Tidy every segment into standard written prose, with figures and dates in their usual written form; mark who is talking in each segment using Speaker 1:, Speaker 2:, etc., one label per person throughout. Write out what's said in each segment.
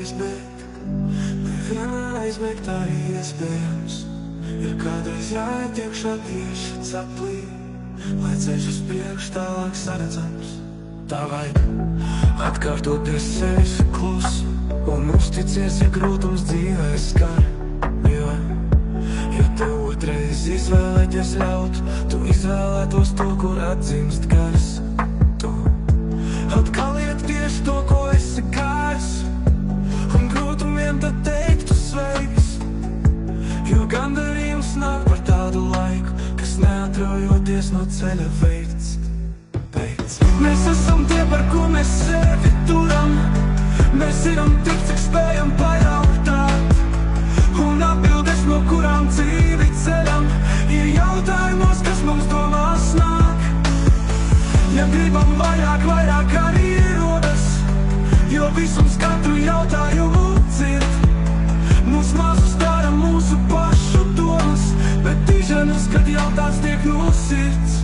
Speaker 1: aizbēgt, nevienmēr aizbēgt arī iespējams. Ir kādreiz jāiet iekšā tieši ceplī, lai ceļš uz priekšu tālāk saredzams. Tā vajag atkārtoties sevis klusi un uzticies, ja grūtums dzīvē skar. Ja tev otrais izvēlēties ļaut, tu izvēlētos to, kur atdzimst gars. Tu atkal iet tieši to, ko esi kārs, un grūtumiem tad teiktu sveiks. Jo gandarījums nāk par tādu laiku, kas neatraujoties no ceļa veids. Mēs esam tie, par ko mēs sevi turam. Mēs zinām tik, cik spējam pajautāt, un atbildes, no kurām dzīvi ceļam, ir jautājumos, kas mums domās nāk. Ja gribam vairāk arī rodas, jo visums katru jautājumu dzird. Mūs mazus dara mūsu pašu domas, bet diženas, kad jautāts tiek no sirds.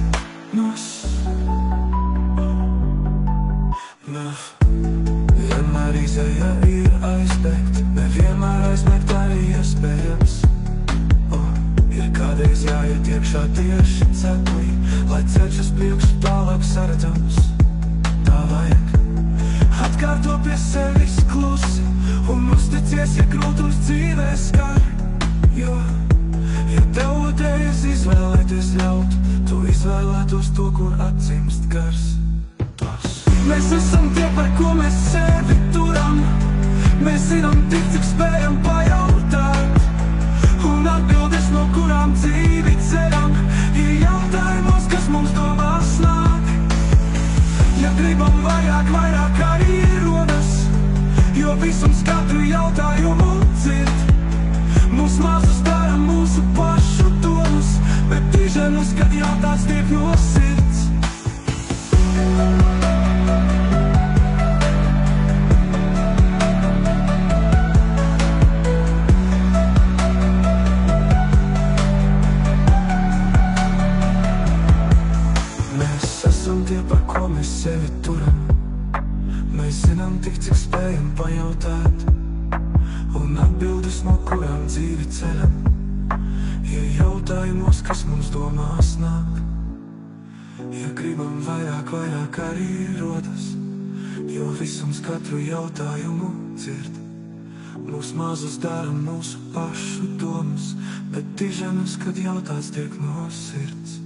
Speaker 1: Vienmēr izēja ir aizbēgt, nevienmēr aizbēgt arī iespējams. Ir kādreiz jāiet iekšā tieši ceplī, lai ceļš uz priekšu tālāk saredzams. Tā vajag atkārto pie sevis klusi un uzticies, ja grūtums dzīvē skar. Jo, ja tev otrais izvēlēties ļaut, tu izvēlētos to, kur atdzimst gars. Mēs esam tie, par ko mēs sevi turam. Mēs zinām tik, cik spējam pajautāt, un atbildes, no kurām dzīvi ceļam, ir jautājumos, kas mums domās nāk. Ja gribam vairāk arī rodas, jo visums katru jautājumu dzird. Mūs mazus dara mūsu pašu domas, bet diženas, kad jautāts tiek no sirds. Par ko mēs sevi turam. Mēs zinām tik, cik spējam pajautāt, un atbildes, no kurām dzīvi ceļam, ir jautājumos, kas mums domās nāk. Ja gribam vairāk arī rodas, jo visums katru jautājumu dzird. Mūs mazus dara mūsu pašu domas, bet diženas, kad jautāts tiek no sirds.